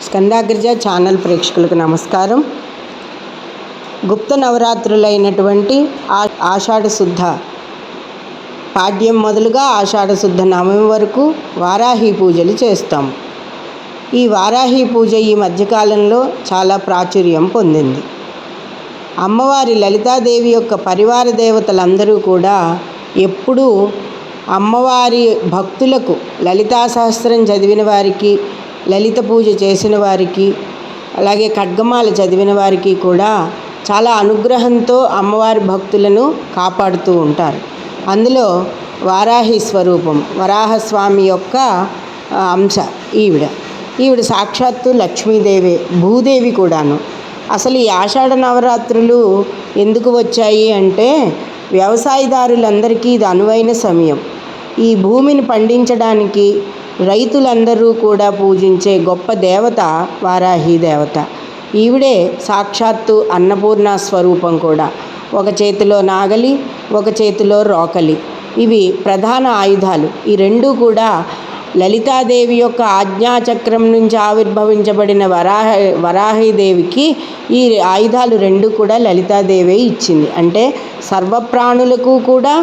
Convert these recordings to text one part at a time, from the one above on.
స్కందాగ్రజ channel ప్రేక్షకులకు నమస్కారం. గుప్త నవరాత్రులైనటువంటి ఆషాఢ శుద్ధ పాడ్యం మొదలుగా ఆషాఢ శుద్ధ నవమి వరకు వారాహి పూజలు చేస్తాం. ఈ వారాహి పూజ ఈ మధ్యకాలంలో చాలా ప్రాచుర్యం పొందింది. అమ్మవారి లలితాదేవి యొక్క పరివార దేవతలందరూ కూడా ఎప్పుడూ అమ్మవారి భక్తులకు లలితా సహస్రం చదివిన వారికి, లలిత పూజ చేసిన వారికి, అలాగే ఖడ్గమాల చదివిన వారికి కూడా చాలా అనుగ్రహంతో అమ్మవారి భక్తులను కాపాడుతూ ఉంటారు. అందులో వారాహి స్వరూపం వరాహస్వామి యొక్క అంశ ఈవిడ సాక్షాత్తు లక్ష్మీదేవి, భూదేవి కూడాను. అసలు ఈ ఆషాఢ నవరాత్రులు ఎందుకు వచ్చాయి అంటే వ్యవసాయదారులందరికీ ఇది అనువైన సమయం. ఈ భూమిని పండించడానికి రైతులందరూ కూడా పూజించే గొప్ప దేవత వారాహి దేవత. ఈవిడే సాక్షాత్తు అన్నపూర్ణ స్వరూపం కూడా. ఒక చేతిలో నాగలి, ఒక చేతిలో రోకలి, ఇవి ప్రధాన ఆయుధాలు. ఈ రెండూ కూడా లలితాదేవి యొక్క ఆజ్ఞాచక్రం నుంచి ఆవిర్భవించబడిన వరాహిదేవికి ఈ ఆయుధాలు రెండు కూడా లలితాదేవే ఇచ్చింది. అంటే సర్వప్రాణులకు కూడా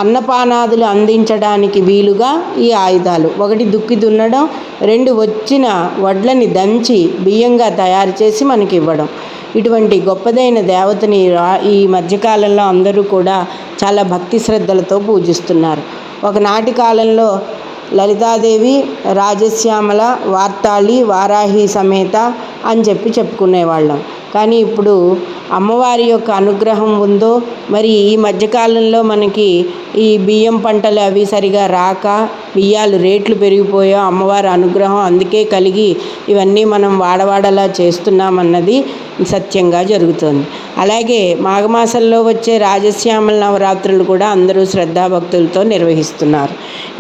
అన్నపానాదులు అందించడానికి వీలుగా ఈ ఆయుధాలు, ఒకటి దుక్కి దున్నడం, రెండు వచ్చిన వడ్లని దంచి బియ్యంగా తయారు చేసి మనకి ఇవ్వడం. ఇటువంటి గొప్పదైన దేవతని ఈ మధ్యకాలంలో అందరూ కూడా చాలా భక్తి శ్రద్ధలతో పూజిస్తున్నారు. ఒకనాటి కాలంలో లలితాదేవి రాజశ్యామల, వార్తాళి, వారాహి సమేత అని చెప్పుకునేవాళ్ళం. కానీ ఇప్పుడు అమ్మవారి యొక్క అనుగ్రహం ఉందో మరి ఈ మధ్యకాలంలో మనకి ఈ బియ్యం పంటలు అవి సరిగా రాక బియ్యాలు రేట్లు పెరిగిపోయా అమ్మవారి అనుగ్రహం అందుకే కలిగి ఇవన్నీ మనం వాడవాడలా చేస్తున్నామన్నది సత్యంగా జరుగుతుంది. అలాగే మాఘమాసంలో వచ్చే రాజశ్యామల నవరాత్రులు కూడా అందరూ శ్రద్ధాభక్తులతో నిర్వహిస్తున్నారు.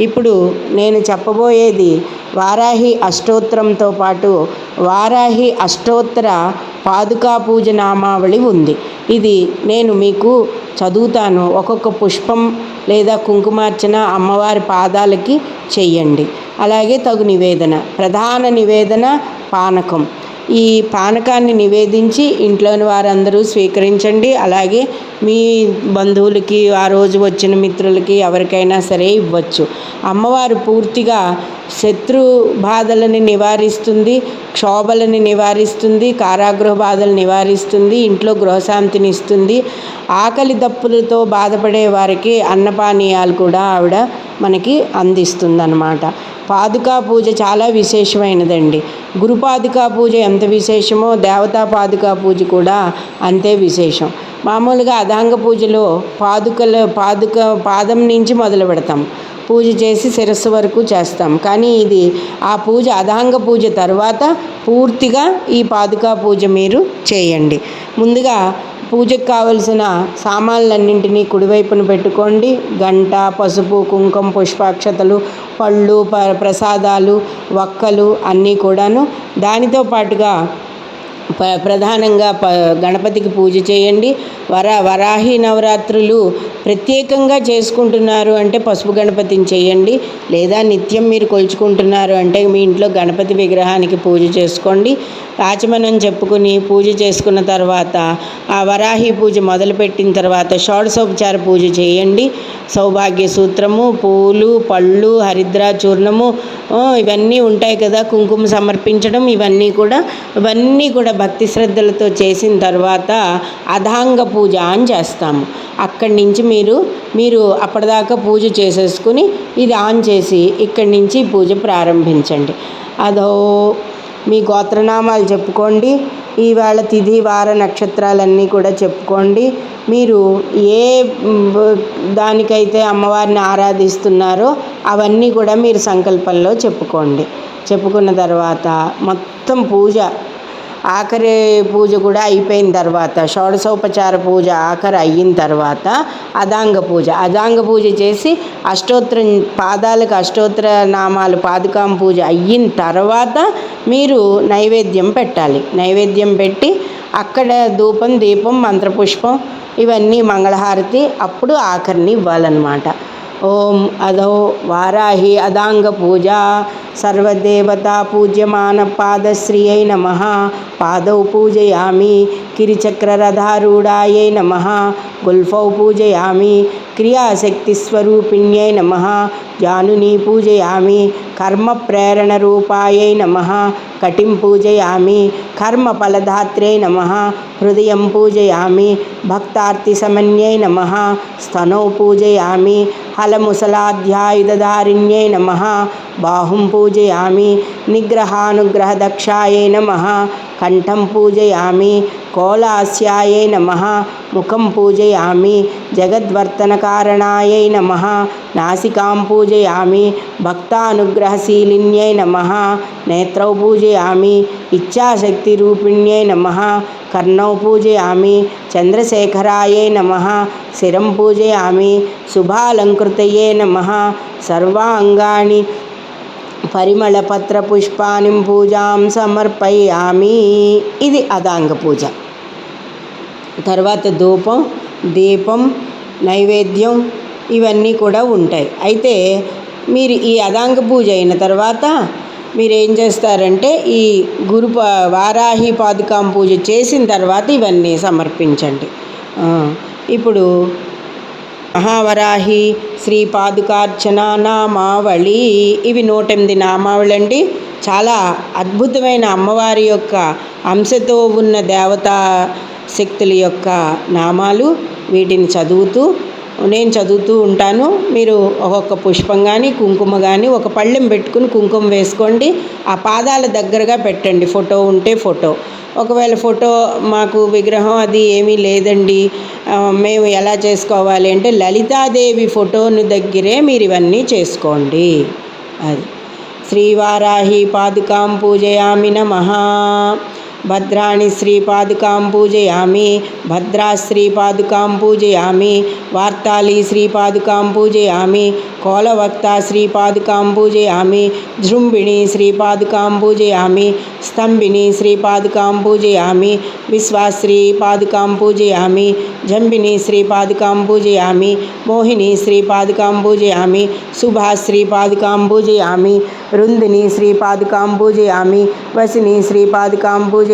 ఇప్పుడు నేను చెప్పబోయేది వారాహి అష్టోత్తరంతో పాటు వారాహి అష్టోత్తర పాదుకా పూజ నామావళి ఉంది. ఇది నేను మీకు చదువుతాను. ఒక్కొక్క పుష్పం లేదా కుంకుమార్చన అమ్మవారి పాదాలకి చెయ్యండి. అలాగే తగు నివేదన, ప్రధాన నివేదన పానకం. ఈ పానకాన్ని నివేదించి ఇంట్లోని వారందరూ స్వీకరించండి. అలాగే మీ బంధువులకి, ఆ రోజు వచ్చిన మిత్రులకి ఎవరికైనా సరే ఇవ్వచ్చు. అమ్మవారు పూర్తిగా శత్రు బాధలని నివారిస్తుంది, క్షోభలని నివారిస్తుంది, కారాగృహ బాధలు నివారిస్తుంది, ఇంట్లో గృహశాంతిని ఇస్తుంది. ఆకలి దప్పులతో బాధపడే వారికి అన్నపానీయాలు కూడా ఆవిడ మనకి అందిస్తుందన్నమాట. పాదుకా పూజ చాలా విశేషమైనదండి. గురుపాదుకా పూజ ఎంత విశేషమో దేవతా పాదుకా పూజ కూడా అంతే విశేషం. మామూలుగా అదాంగ పూజలో పాదం నుంచి మొదలు పెడతాం, పూజ చేసి శిరస్సు వరకు చేస్తాం. కానీ ఇది ఆ పూజ అదాంగ పూజ తర్వాత పూర్తిగా ఈ పాదుకా పూజ మీరు చేయండి. ముందుగా పూజకు కావలసిన సామాన్లన్నింటినీ కుడివైపున పెట్టుకోండి. గంట, పసుపు, కుంకుమ, పుష్పాక్షతలు, పళ్ళు, ప్రసాదాలు, వక్కలు అన్నీ కూడాను. దానితో పాటుగా ప్రధానంగా గణపతికి పూజ చేయండి. వరాహి నవరాత్రులు ప్రత్యేకంగా చేసుకుంటున్నారు అంటే పసుపు గణపతిని చేయండి. లేదా నిత్యం మీరు కొలుచుకుంటున్నారు అంటే మీ ఇంట్లో గణపతి విగ్రహానికి పూజ చేసుకోండి. ఆచమనం చెప్పుకుని పూజ చేసుకున్న తర్వాత ఆ వరాహి పూజ మొదలుపెట్టిన తర్వాత షోడశోపచార పూజ చేయండి. సౌభాగ్య సూత్రము, పూలు, పళ్ళు, హరిద్ర చూర్ణము ఇవన్నీ ఉంటాయి కదా, కుంకుమ సమర్పించడం, ఇవన్నీ కూడా భక్తి శ్రద్ధలతో చేసిన తర్వాత అధాంగ పూజ అని చేస్తాము. అక్కడి నుంచి మీరు అప్పటిదాకా పూజ చేసేసుకుని ఇది ఆన్ చేసి ఇక్కడి నుంచి పూజ ప్రారంభించండి. అదో మీ గోత్రనామాలు చెప్పుకోండి. ఈవేళ తిథి, వార, నక్షత్రాలన్నీ కూడా చెప్పుకోండి. మీరు ఏ దానికైతే అమ్మవారిని ఆరాధిస్తున్నారో అవన్నీ కూడా మీరు సంకల్పంలో చెప్పుకోండి. చెప్పుకున్న తర్వాత మొత్తం పూజ ఆఖరి పూజ కూడా అయిపోయిన తర్వాత షోడశోపచార పూజ ఆఖరి అయిన తర్వాత అదాంగ పూజ చేసి పాదాలకు అష్టోత్తర నామాలు పాదుకాం పూజ అయిన తర్వాత మీరు నైవేద్యం పెట్టాలి. నైవేద్యం పెట్టి అక్కడ ధూపం, దీపం, మంత్రపుష్పం ఇవన్నీ మంగళహారతి అప్పుడు ఆఖరిని ఇవ్వాలన్నమాట. ఓం అధో వారాహి అదాంగ పూజ సర్వదేవతా పూజ్యమాన పాదశ్రియై నమః పాదౌ పూజయామి కిరిచక్రరథారూఢాయై నమః గుల్ఫౌ పూజయామి క్రియాశక్తిస్వరూపిణ్యై నమః జానుని పూజయామి కర్మప్రేరణరూపాయై నమః కటిం పూజయామి కర్మఫలదాత్ర్యై నమః హృదయం పూజయామి భక్తార్తిసమన్యై నమః స్తనౌ పూజయామి హలముసలాధ్యాయుధధారిణ్యై నమః బాహుం పూజయామి నిగ్రహానుగ్రహదక్షాయై నమః కంఠం పూజయామి కోలాస్యాయై నమః ముఖం పూజయామి జగద్వర్తనకారణాయై నమః నాసికాం పూజయామి భక్తానుగ్రహశీలిన్యై నమః నేత్రౌ పూజయామి ఇచ్ఛాశక్తిరూపిణ్యై నమః కర్ణౌ పూజయామి చంద్రశేఖరాయై నమః శిరం పూజయామి శుభాలంకృతయే నమః సర్వాంగాని పరిమళపత్రపుష్పాని పూజాం సమర్పయామి. ఇది అదాంగ పూజ. తర్వాత ధూపం, దీపం, నైవేద్యం ఇవన్నీ కూడా ఉంటాయి. అయితే మీరు ఈ అదాంగ పూజ అయిన తర్వాత మీరు ఏం చేస్తారంటే ఈ వారాహి పాదుకాం పూజ చేసిన తర్వాత ఇవన్నీ సమర్పించండి. ఇప్పుడు మహావరాహి శ్రీ పాదుకార్చన నామావళి, ఇవి 108 నామావళి అండి. చాలా అద్భుతమైన అమ్మవారి యొక్క అంశతో ఉన్న దేవతా శక్తుల యొక్క నామాలు. వీటిని నేను చదువుతూ ఉంటాను. మీరు ఒక్కొక్క పుష్పం కానీ కుంకుమ కానీ ఒక పళ్ళెం పెట్టుకుని కుంకుమ వేసుకోండి. ఆ పాదాల దగ్గరగా పెట్టండి. ఫోటో ఉంటే ఫోటో, ఒకవేళ ఫోటో మాకు విగ్రహం అది ఏమీ లేదండి, మేము ఎలా చేసుకోవాలి అంటే లలితాదేవి ఫోటోను దగ్గరే మీరు ఇవన్నీ చేసుకోండి. అది శ్రీవారాహి పాదుకాం పూజయామి నమః. భద్రాణి శ్రీపాదుకాం పూజయామి భద్రా శ్రీపాదుకాం పూజయామి వార్తాళి శ్రీపాదుకాం పూజయామి కోలవక్త శ్రీపాదుకాం పూజయామి జృంభిణి శ్రీపాదుకాం పూజయామి స్తంభిని శ్రీపాదుకాం పూజయామి విశ్వాశ్రీ పాదుకాం పూజయామి జంబిని శ్రీపాదుకాం పూజయామి మోహిని శ్రీపాదుకాం పూజయామి సుభాశ్రీ పాదుకాం పూజయామి రుందిని శ్రీపాదుకాం పూజయామి వసిని శ్రీపాదుకాం పూజయామి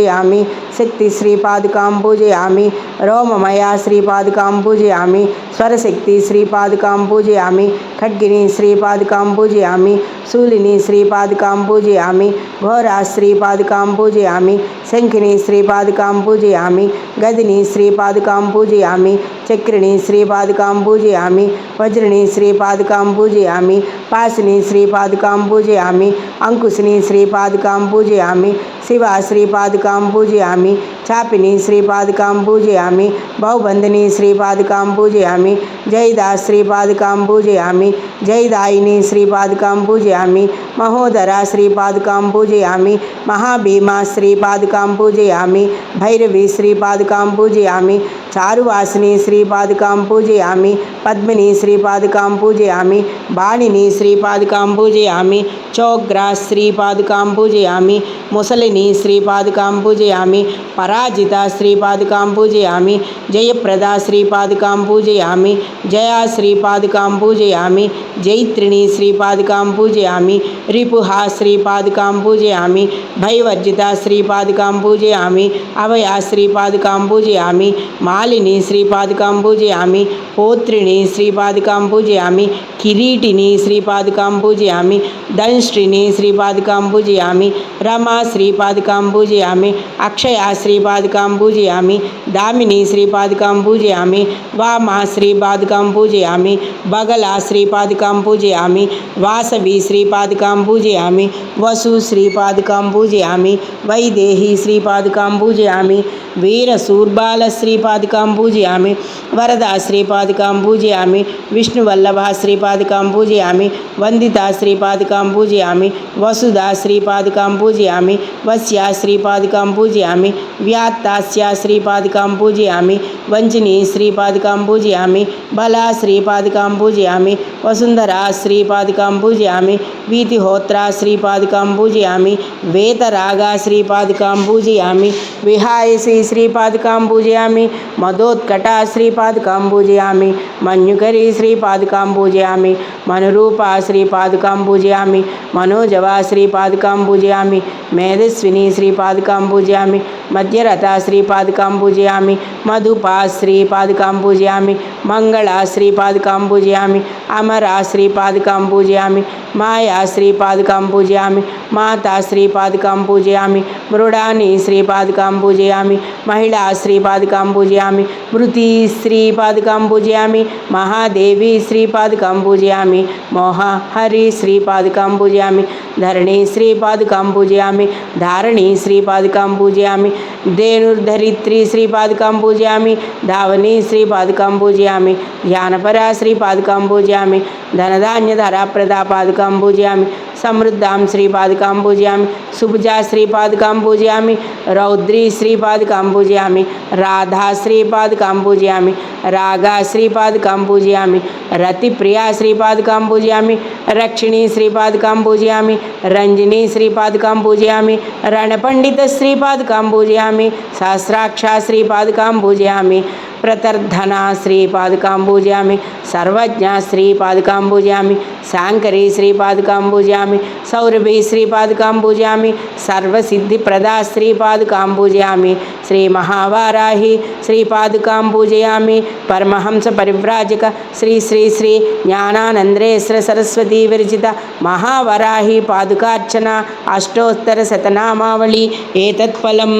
శక్తి శ్రీపాదుకాం పూజయామి రోమమయా శ్రీపాదుకాం పూజయామి స్వరశక్తి శ్రీపాదుకాం పూజయామి ఖడ్గిని శ్రీపాదుకాం పూజయామి శూలిని శ్రీపాదుకాం పూజయామి ఘోరా శ్రీపాదుకాం పూజయామి శంఖిని శ్రీపాదుకాం పూజయామి గదిని శ్రీపాదుకాం పూజయామి చక్రిని శ్రీపాదుకాం పూజయామి వజ్రిని శ్రీపాదుకాం పూజయామి పాసిని శ్రీపాదుకాం పూజయామి అంకుశిని శ్రీపాదుకాం పూజయామి శివ శ్రీపాదుకాం పూజయామి చాపిని శ్రీపాదుకాం పూజయామి బౌబందిని శ్రీపాదుకాం పూజయామి జయదా శ్రీపాదుకాం పూజయామి జయదాయిని శ్రీపాదుకాం పూజయామి మహోదర శ్రీపాదుకాం పూజయామి మహాభీమా శ్రీపాదుకాం పూజయామి భైరవి శ్రీపాదుకాం పూజయామి చారువాసిని శ్రీపాదుకాం పూజయామి పద్మిని శ్రీపాదుకాం పూజయామి బాణిని శ్రీపాదుకాం పూజయామి చోగ్రా శ్రీపాదుకాం పూజయామి ముసలిని శ్రీపాదుకాం పూజయామి పరాజిత శ్రీపాదుకాం పూజయామి జయప్రదా శ్రీపాదుకాం పూజయామి జయా శ్రీపాదుకాం పూజయామి జైత్రిని శ్రీపాదుకాం పూజయామి రిపుహ శ్రీపాదుకాం పూజయామి భయవర్జిత శ్రీపాదుకాం పూజయామి అభయ శ్రీపాదుకాం పూజయామి మాలిని శ్రీపాదుకాం పూజయామి పోత్రిని శ్రీపాదుకాం పూజయామి కిరీటిని శ్రీపాదుకాం పూజయామి దంష్ట్రిని శ్రీపాదుకాం పూజయామి రమా శ్రీపాదుకాం పూజయామి అక్షయ శ్రీపాదుకాం పూజయామి దామిని శ్రీపాదుకాం పూజయామి వామా శ్రీపాదుకాం పూజయామి బగలా శ్రీపాదుకాం పూజయామి వాసవి శ్రీపాదుకాం పూజయామి వసు శ్రీపాదుకాం పూజయామి వైదేహి శ్రీపాదుకాం పూజయామి వీరశూర్బాల శ్రీపాదుకాం పూజయామి వరదా శ్రీపాదుకాం పూజయామి విష్ణువల్లభ శ్రీపాదుకాం పూజయామి వందితా శ్రీపాదుకాం పూజయామి వసుదా శ్రీపాదుకాం పూజయామి వస్యా శ్రీపాదుకాం పూజయామి వ్యాత్తాస్యా శ్రీపాదుకాం పూజయామి వంచిని శ్రీపాదుకాం పూజయామి బలా శ్రీపాదుకాం పూజయామి వసుంధరా శ్రీపాదుకాం పూజయామి వీతిహోత్రా శ్రీపాదుకాం పూజయామి వేతరాగా శ్రీపాదుకాం పూజయామి, విహాయసి శ్రీపాదుకాం పూజయామి, మదోత్కటా శ్రీపాదుకాం పూజయామి, మన్యుకరీ శ్రీపాదుకాం పూజయామి, మనురూపా శ్రీపాదుకాం పూజయామి, మనోజవా శ్రీపాదుకాం పూజయామి, మేధస్విని శ్రీపాదుకాం పూజయామి, మధ్యరథా శ్రీపాదుకాం పూజయామి, మధుపా శ్రీపాదుకాం పూజయామి, మంగళా శ్రీపాదుకాం పూజయామి, అమరా శ్రీపాదుకాం పూజయామి, మాయా శ్రీపాదుకాం పూజయామి, మాతా శ్రీపాదుకాం పూజయామి, మృడాని శ్రీపాదుకాం పూజయామి, మహిళా శ్రీపాదుకాం పూజయామి, మృతి శ్రీపాదుకాం పూజయామి, మహాదేవి శ్రీపాదుకాం పూజయామి, మోహహరి శ్రీపాదుకాం పూజయామి, ధరణి శ్రీపాదుకాం పూజయామి, ధారణి శ్రీపాదుకాం పూజయామి, ధేనుర్ధరిత్రి శ్రీపాదుకాం పూజయామి, ధావని శ్రీపాదుకాం పూజయామి, ధ్యానపరా శ్రీపాదుకాం పూజయామి, ధనధాన్యధరా ప్రదాపాదుకాం పూజయామి, సమృద్ధాం శ్రీపాదుకాం పూజయామి, సుభుజా శ్రీపాదుకాం పూజయామి, రౌద్రీ శ్రీపాదుకాం పూజయామి, రాధా శ్రీపాదుకాం పూజయామి, రాగా శ్రీపాదుకాం పూజయామి, రతిప్రియా శ్రీపాదుకాం పూజయామి, రక్షిణీ శ్రీపాదుకాం పూజయామి, రంజినీ శ్రీపాదుకాం పూజయామి, రణపండిత శ్రీపాదుకాం పూజయామి, సహస్రాక్ష శ్రీపాదుకాం పూజయామి, ప్రతర్ధన శ్రీపాదుకాం పూజయామి, సర్వజ్ఞ శ్రీపాదుకాం పూజయామి, శాంకరీ శ్రీపాదుకాం పూజయామి, సౌరభి శ్రీపాదుకాం పూజయామి, సర్వసిద్ధిప్రదా శ్రీపాదుకాం పూజయామి, శ్రీ మహావారాహి శ్రీపాదుకాం పూజయామి, పరమహంస పరివ్రాజక శ్రీ శ్రీ శ్రీ జ్ఞానానందేశ్వర సరస్వతీ విరచిత మహావరాహి పాదుకార్చన అష్టోత్తర శతనామావళి ఏతత్ఫలం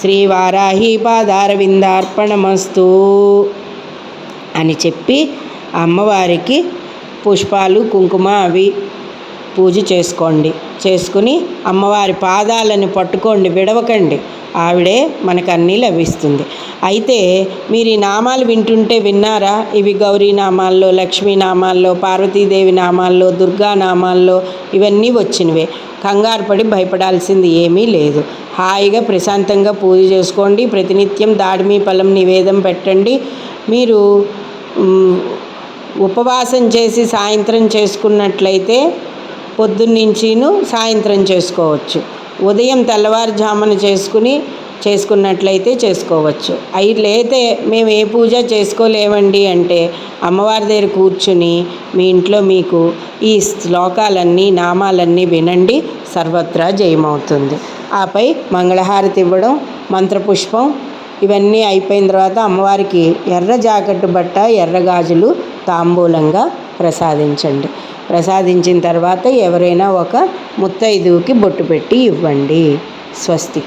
శ్రీవారాహి పాదారవిందార్పణమస్తు అని చెప్పి అమ్మవారికి పుష్పాలు కుంకుమ అవి పూజ చేసుకోండి. చేసుకుని అమ్మవారి పాదాలను పట్టుకోండి, విడవకండి. ఆవిడే మనకు అన్నీ లభిస్తుంది. అయితే మీరు ఈ నామాలు వింటుంటే విన్నారా? ఇవి గౌరీ నామాల్లో, లక్ష్మీ నామాల్లో, పార్వతీదేవి నామాల్లో, దుర్గా నామాల్లో ఇవన్నీ వచ్చినవే. కంగారు పడి భయపడాల్సింది ఏమీ లేదు. హాయిగా ప్రశాంతంగా పూజ చేసుకోండి. ప్రతినిత్యం దాడిమి ఫలం నివేదం పెట్టండి. మీరు ఉపవాసం చేసి సాయంత్రం చేసుకున్నట్లయితే పొద్దున్నుంచిను సాయంత్రం చేసుకోవచ్చు. ఉదయం తెల్లవారుజామున చేసుకున్నట్లయితే చేసుకోవచ్చు. అయితే మేము ఏ పూజ చేసుకోలేమండి అంటే అమ్మవారి దగ్గర కూర్చుని మీ ఇంట్లో మీకు ఈ శ్లోకాలన్నీ నామాలన్నీ వినండి, సర్వత్రా జయమవుతుంది. ఆపై మంగళహారతి ఇవ్వడం, మంత్రపుష్పం ఇవన్నీ అయిపోయిన తర్వాత అమ్మవారికి ఎర్ర జాకెట్టు బట్ట, ఎర్ర గాజులు తాంబూలంగా ప్రసాదించండి. ప్రసాదించిన తర్వాత ఎవరైనా ఒక ముత్తైదువుకి బొట్టు పెట్టి ఇవ్వండి. స్వస్తి.